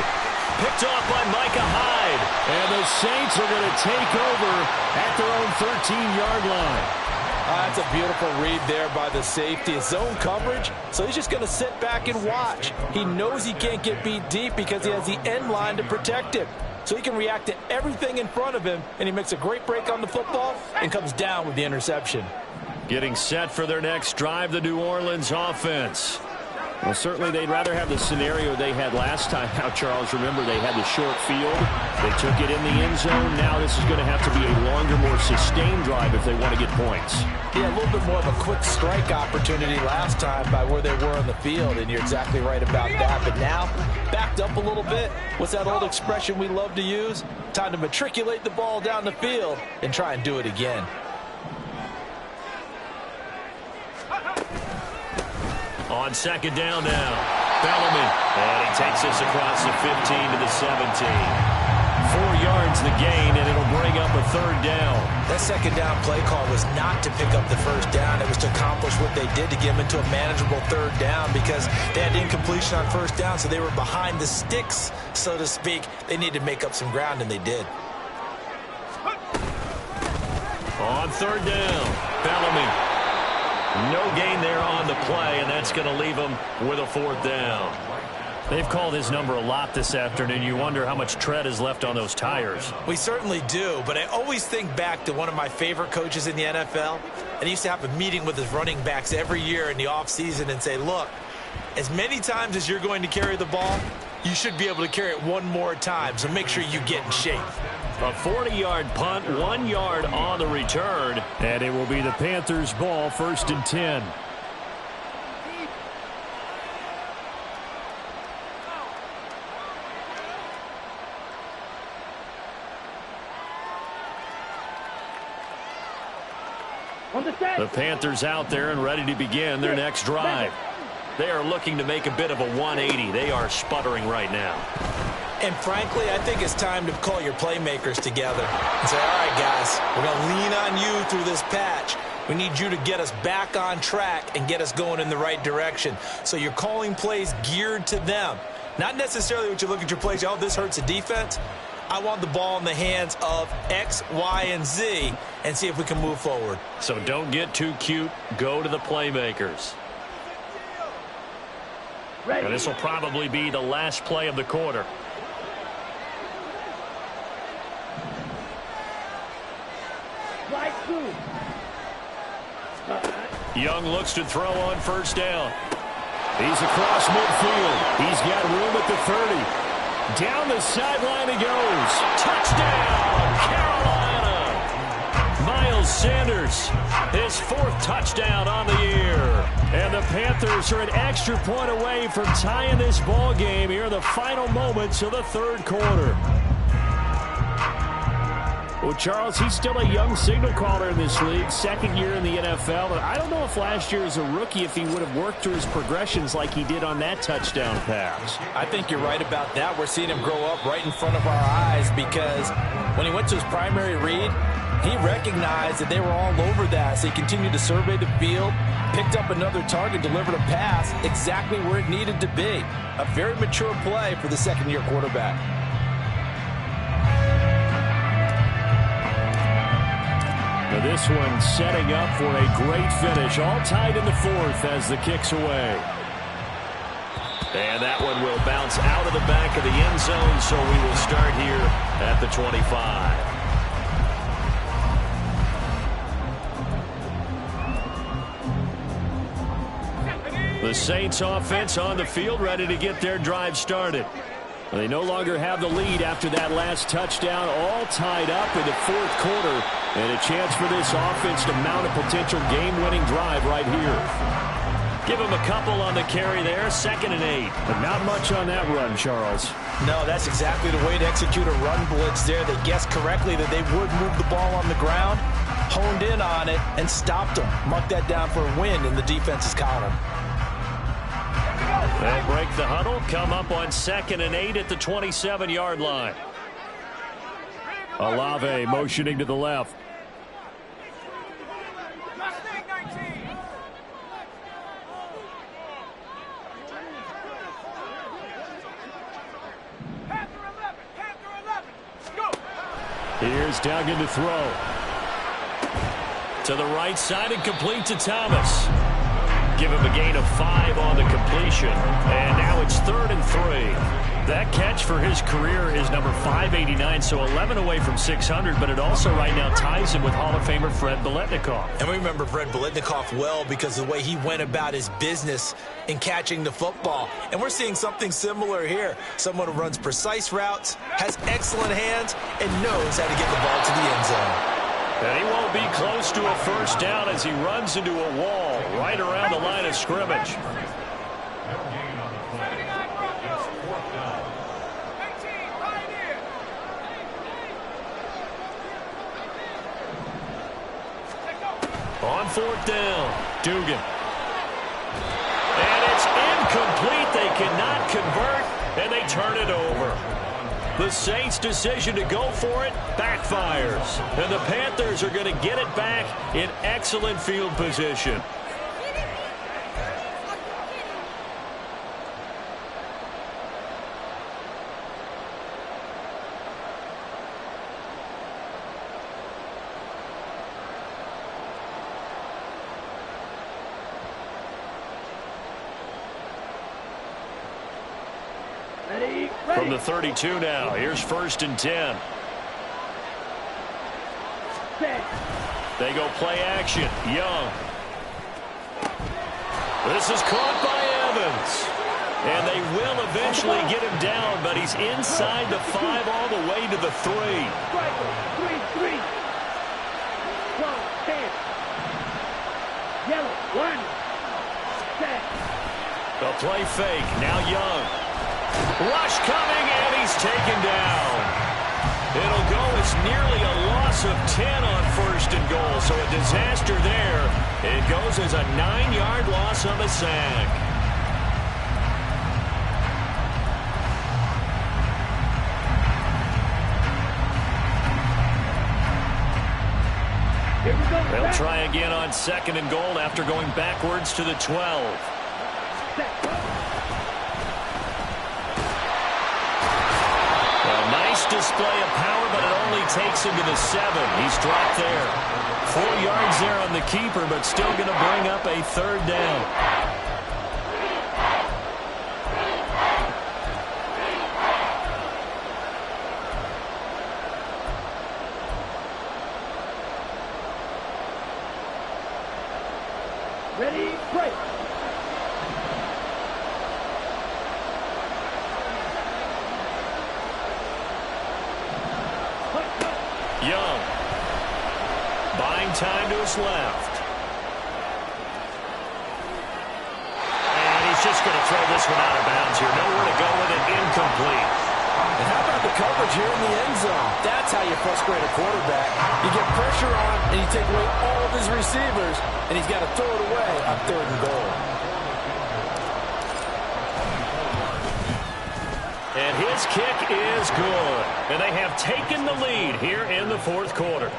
Picked off by Micah Hyde. And the Saints are going to take over at their own 13-yard line. That's a beautiful read there by the safety. It's zone coverage, so he's just going to sit back and watch. He knows he can't get beat deep because he has the end line to protect him. So he can react to everything in front of him, and he makes a great break on the football and comes down with the interception. Getting set for their next drive, the New Orleans offense. Well, certainly they'd rather have the scenario they had last time out, Charles. Remember, they had the short field. They took it in the end zone. Now this is going to have to be a longer, more sustained drive if they want to get points. Yeah, a little bit more of a quick strike opportunity last time by where they were on the field, and you're exactly right about that. But now, backed up a little bit. What's that old expression we love to use? Time to matriculate the ball down the field and try and do it again. On second down now, Bellamy. And he takes us across the 15 to the 17. 4 yards the gain, and it'll bring up a third down. That second down play call was not to pick up the first down. It was to accomplish what they did to get them into a manageable third down because they had incompletion on first down, so they were behind the sticks, so to speak. They needed to make up some ground, and they did. On third down, Bellamy. No gain there on the play, and that's going to leave them with a fourth down. They've called his number a lot this afternoon. You wonder how much tread is left on those tires. We certainly do, but I always think back to one of my favorite coaches in the NFL, and he used to have a meeting with his running backs every year in the offseason and say, look, as many times as you're going to carry the ball, you should be able to carry it one more time, so make sure you get in shape. A 40-yard punt, 1 yard on the return, and it will be the Panthers' ball, first and 10. On the set. The Panthers out there and ready to begin their next drive. They are looking to make a bit of a 180. They are sputtering right now. And frankly, I think it's time to call your playmakers together and say, all right, guys, we're going to lean on you through this patch. We need you to get us back on track and get us going in the right direction. So you're calling plays geared to them. Not necessarily what you look at your plays, oh, this hurts the defense. I want the ball in the hands of X, Y, and Z and see if we can move forward. So don't get too cute. Go to the playmakers. Ready. And this will probably be the last play of the quarter. Slide through. Young looks to throw on first down. He's across midfield. He's got room at the 30. Down the sideline he goes. Touchdown, Carolina. Miles Sanders, his 4th touchdown on the year. And the Panthers are an extra point away from tying this ball game here in the final moments of the 3rd quarter. Well, Charles, he's still a young signal caller in this league, 2nd year in the NFL. But I don't know if last year as a rookie, if he would have worked through his progressions like he did on that touchdown pass. I think you're right about that. We're seeing him grow up right in front of our eyes because when he went to his primary read, he recognized that they were all over that. So he continued to survey the field, picked up another target, delivered a pass exactly where it needed to be. A very mature play for the 2nd-year quarterback. Now this one setting up for a great finish. All tied in the 4th as the kick's away. And that one will bounce out of the back of the end zone, so we will start here at the 25. The Saints offense on the field, ready to get their drive started. They no longer have the lead after that last touchdown, all tied up in the 4th quarter. And a chance for this offense to mount a potential game-winning drive right here. Give them a couple on the carry there, 2nd and 8. But not much on that run, Charles. No, that's exactly the way to execute a run blitz there. They guessed correctly that they would move the ball on the ground, honed in on it, and stopped them. Mark that down for a win in the defense's column. They'll break the huddle, come up on 2nd and 8 at the 27-yard line. Olave motioning to the left. Here's Duggan to throw. To the right side and complete to Thomas. Give him a gain of 5 on the completion. And now it's 3rd and 3. That catch for his career is number 589, so 11 away from 600, but it also right now ties him with Hall of Famer Fred Biletnikoff. And we remember Fred Biletnikoff well because of the way he went about his business in catching the football. And we're seeing something similar here. Someone who runs precise routes, has excellent hands, and knows how to get the ball to the end zone. And he won't be close to a first down as he runs into a wall right around the line of scrimmage. On 4th down, Dugan. And it's incomplete. They cannot convert, and they turn it over. The Saints' decision to go for it backfires. And the Panthers are going to get it back in excellent field position. From the 32 now, here's 1st and 10. They go play action. Young. This is caught by Evans. And they will eventually get him down, but he's inside the 5 all the way to the 3. 3. Yellow, 1. Set. The play fake. Now Young. Rush coming, and he's taken down. It'll go as nearly a loss loss of 10 on first and goal, so a disaster there. It goes as a 9-yard loss on the sack. They'll try again on second and goal after going backwards to the 12. A nice display of power, but it only takes him to the 7. He's dropped there. 4 yards there on the keeper, but still going to bring up a third down. Ready, break. Young. Buying time to his left. And he's just going to throw this one out of bounds here. Nowhere to go with it. Incomplete. And how about the coverage here in the end zone? That's how you frustrate a quarterback. You get pressure on, and you take away all of his receivers, and he's got to throw it away on third and goal. And his kick is good. And they have taken the lead here in the fourth quarter.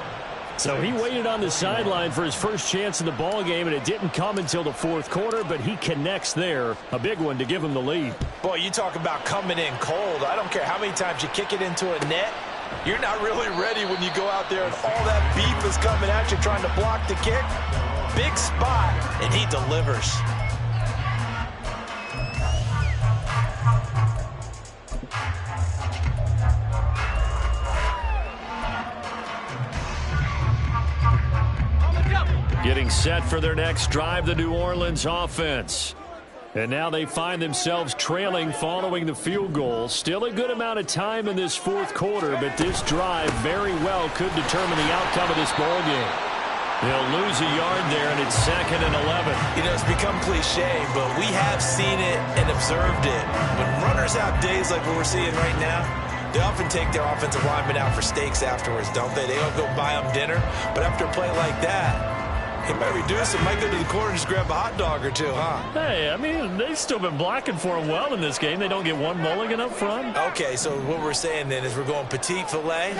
So he waited on the sideline for his first chance in the ball game, and it didn't come until the fourth quarter, but he connects there. A big one to give him the lead. Boy, you talk about coming in cold. I don't care how many times you kick it into a net. You're not really ready when you go out there and all that beef is coming at you trying to block the kick. Big spot, and he delivers. Getting set for their next drive, the New Orleans offense. And now they find themselves trailing following the field goal. Still a good amount of time in this fourth quarter, but this drive very well could determine the outcome of this ball game. They'll lose a yard there, and it's 2nd and 11. You know, it's become cliche, but we have seen it and observed it. When runners have days like what we're seeing right now, they often take their offensive linemen out for steaks afterwards, don't they? They don't go buy them dinner, but after a play like that, he might reduce it, might go to the corner and just grab a hot dog or two, huh? Hey, I mean, they've still been blocking for him well in this game. They don't get one mulligan up front. Okay, so what we're saying then is we're going petite filet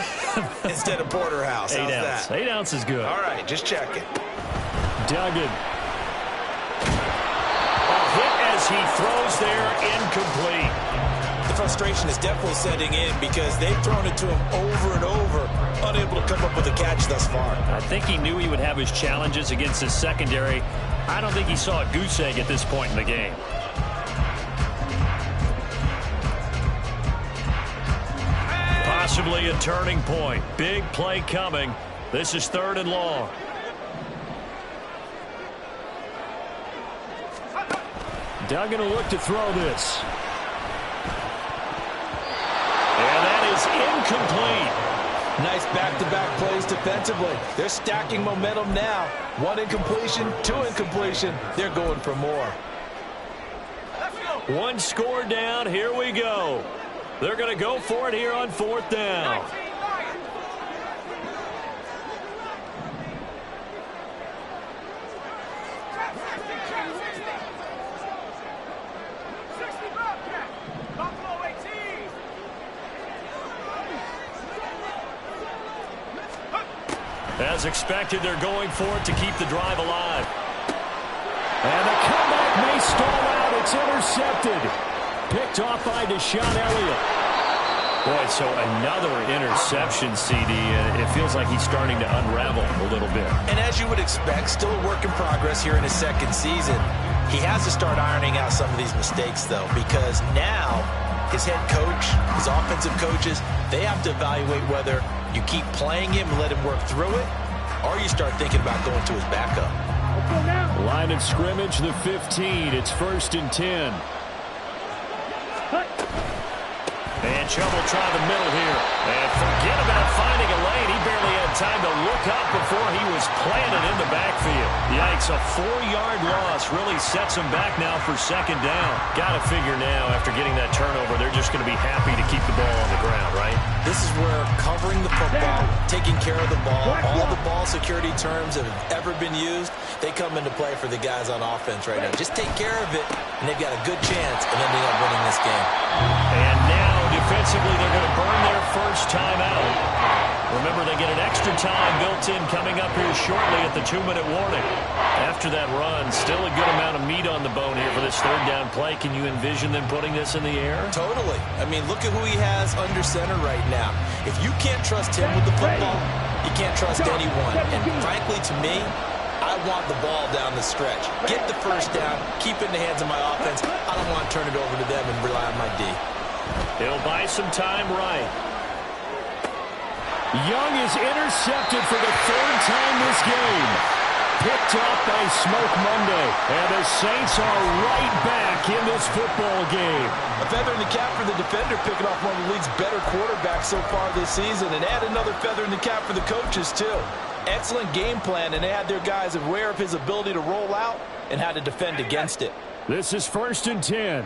instead of porterhouse. 8 How's ounce. that? 8 ounce is good. All right, just checking. Duggan. A hit as he throws there, incomplete. The frustration is definitely setting in because they've thrown it to him over and over, unable to come up with a catch thus far. I think he knew he would have his challenges against his secondary. I don't think he saw a goose egg at this point in the game. Possibly a turning point. Big play coming. This is 3rd and long. Duggan will look to throw this. And that is incomplete. Nice back-to-back plays defensively. They're stacking momentum now. 1 incompletion, 2 incompletion. They're going for more. 1 score down. Here we go. They're going to go for it here on 4th down. As expected, they're going for it to keep the drive alive. And the comeback may stall out. It's intercepted. Picked off by Deshaun Elliott. Boy, so another interception, CD, and it feels like he's starting to unravel a little bit. And as you would expect, still a work in progress here in his 2nd season. He has to start ironing out some of these mistakes, though, because now his head coach, his offensive coaches, they have to evaluate whether you keep playing him and let him work through it, or you start thinking about going to his backup. Line of scrimmage, the 15. It's 1st and 10. And trouble trying the middle here. And forget about finding a lane. He barely had time to look up before he was planted in the backfield. Yikes. It's a 4-yard loss. Really sets them back now for second down. Got to figure now, after getting that turnover, they're just going to be happy to keep the ball on the ground, right? This is where covering the football, taking care of the ball, all the ball security terms that have ever been used, they come into play for the guys on offense right now. Just take care of it, and they've got a good chance of ending up winning this game. And now, defensively, they're going to burn their first time out. Remember, they get an extra time built in coming up here shortly at the 2-minute warning. After that run, still a good amount of meat on the bone here for this third down play. Can you envision them putting this in the air? Totally. I mean, look at who he has under center right now. If you can't trust him with the football, you can't trust anyone. And frankly, to me, I want the ball down the stretch. Get the first down, keep it in the hands of my offense. I don't want to turn it over to them and rely on my D. He'll buy some time right. Young is intercepted for the third time this game. Picked off by Smoke Monday. And the Saints are right back in this football game. A feather in the cap for the defender, picking off one of the league's better quarterbacks so far this season. And add another feather in the cap for the coaches, too. Excellent game plan, and they had their guys aware of his ability to roll out and how to defend against it. This is 1st and 10.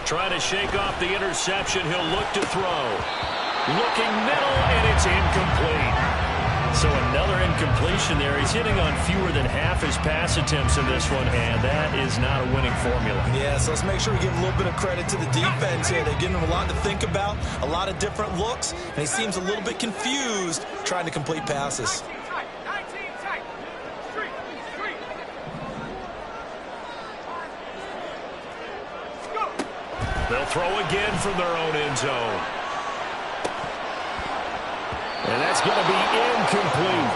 Trying to shake off the interception. He'll look to throw. Looking middle, and it's incomplete. So another incompletion there. He's hitting on fewer than half his pass attempts in this one, and that is not a winning formula. Yeah, so let's make sure we give a little bit of credit to the defense here. They're giving him a lot to think about, a lot of different looks, and he seems a little bit confused trying to complete passes. They'll throw again from their own end zone. And that's going to be incomplete.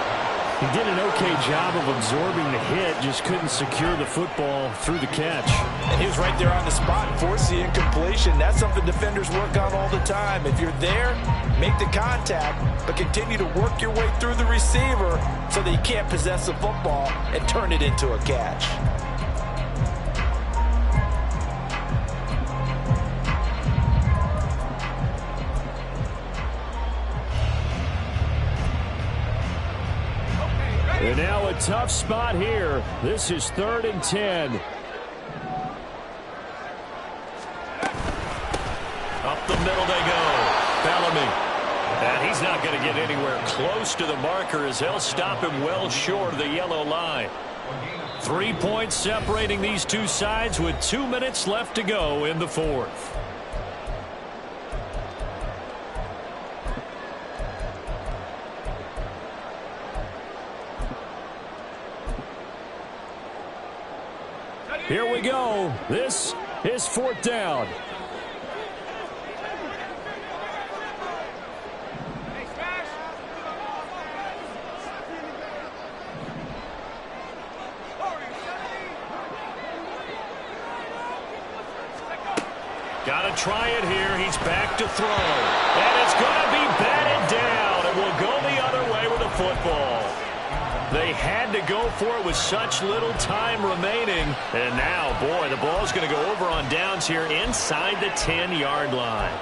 He did an okay job of absorbing the hit, just couldn't secure the football through the catch. And he was right there on the spot and forced the incompletion. That's something defenders work on all the time. If you're there, make the contact, but continue to work your way through the receiver so that you can't possess the football and turn it into a catch. And now a tough spot here. This is 3rd and 10. Up the middle they go. Bellamy. And he's not going to get anywhere close to the marker as they'll stop him well short of the yellow line. 3 points separating these two sides with 2 minutes left to go in the fourth. Here we go. This is 4th down. Got to try it here. He's back to throw. And it's going to be batted down. It will go the other way with the football. They had to go for it with such little time remaining. And now, boy, the ball's going to go over on downs here inside the 10-yard line.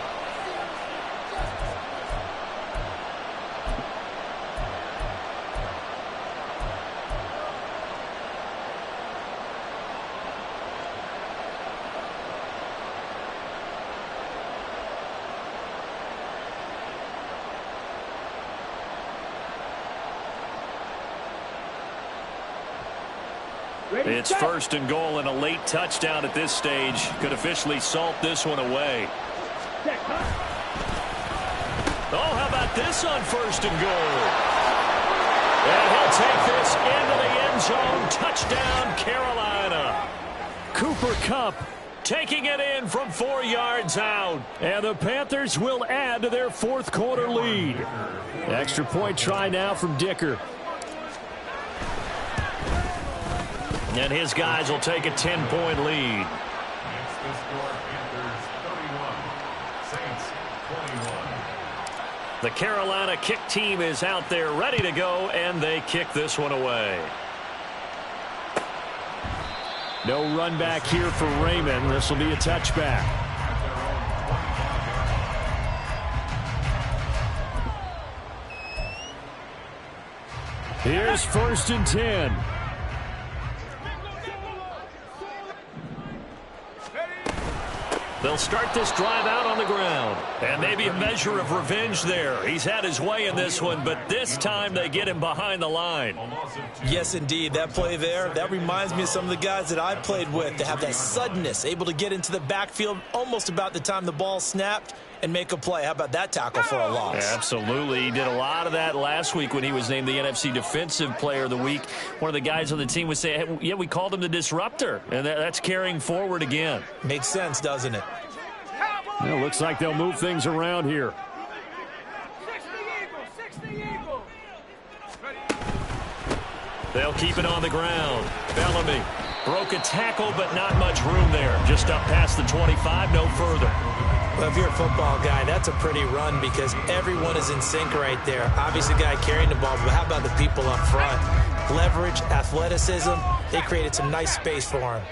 It's 1st and goal, and a late touchdown at this stage could officially salt this one away. Oh, how about this on 1st and goal? And he'll take this into the end zone. Touchdown, Carolina. Cooper Kupp taking it in from 4 yards out. And the Panthers will add to their 4th quarter lead. Extra point try now from Dicker. And his guys will take a 10-point lead. It's the score, Panthers 31, Saints 21. The Carolina kick team is out there ready to go, and they kick this one away. No run back here for Raymond. This will be a touchback. Here's 1st and 10. They'll start this drive out on the ground. And maybe a measure of revenge there. He's had his way in this one, but this time they get him behind the line. Yes, indeed. That play there, that reminds me of some of the guys that I played with. They have that suddenness, able to get into the backfield almost about the time the ball snapped and make a play. How about that tackle for a loss? Yeah, absolutely. He did a lot of that last week when he was named the NFC Defensive Player of the Week. One of the guys on the team would say, hey, yeah, we called him the disruptor, and that's carrying forward again. Makes sense, doesn't it? Well, looks like they'll move things around here. They'll keep it on the ground. Bellamy broke a tackle, but not much room there. Just up past the 25, no further. Well, if you're a football guy, that's a pretty run because everyone is in sync right there. Obviously, the guy carrying the ball, but how about the people up front? Leverage, athleticism, they created some nice space for him.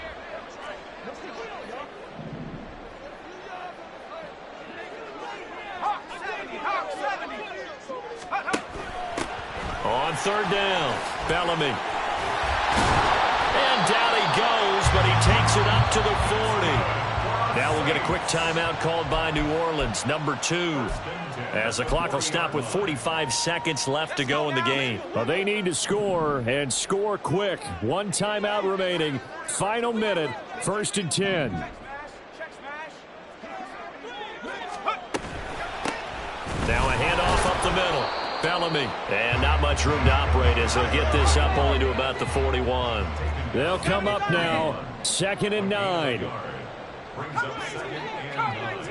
On 3rd down, Bellamy. And down he goes, but he takes it up to the 40. Now we'll get a quick timeout called by New Orleans, number 2. As the clock will stop with 45 seconds left to go in the game. Well, they need to score, and score quick. 1 timeout remaining. Final minute, 1st and 10. Now a handoff up the middle. Bellamy. And not much room to operate as they'll get this up only to about the 41. They'll come up now. 2nd and 9. Brings up 2nd and 9.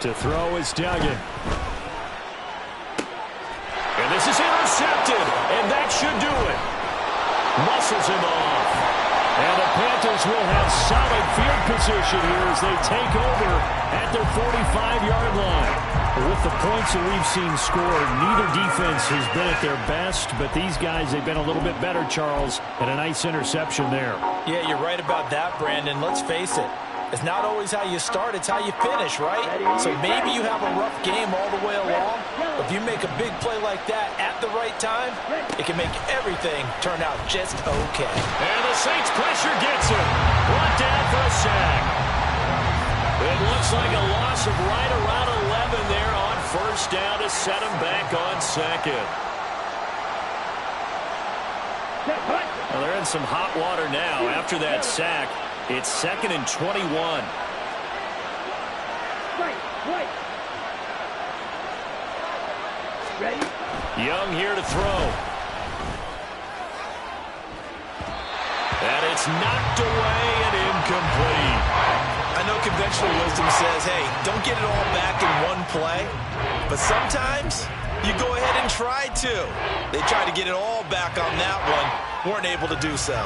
To throw is Duggan. And this is intercepted. And that should do it. Muscles him off. And the Panthers will have solid field position here as they take over at their 45-yard line. With the points that we've seen scored, neither defense has been at their best, but these guys, they've been a little bit better, Charles, and a nice interception there. Yeah, you're right about that, Brandon. Let's face it. It's not always how you start, it's how you finish, right? So maybe you have a rough game all the way along, but if you make a big play like that at the right time, it can make everything turn out just okay. And the Saints pressure gets him. Brought down for a sack. It looks like a loss of right around 11 there on 1st down to set him back on 2nd. Well, they're in some hot water now after that sack. It's 2nd and 21. Ready? Young here to throw. And it's knocked away and incomplete. I know conventional wisdom says, hey, don't get it all back in one play. But sometimes you go ahead and try to. They tried to get it all back on that one. Weren't able to do so.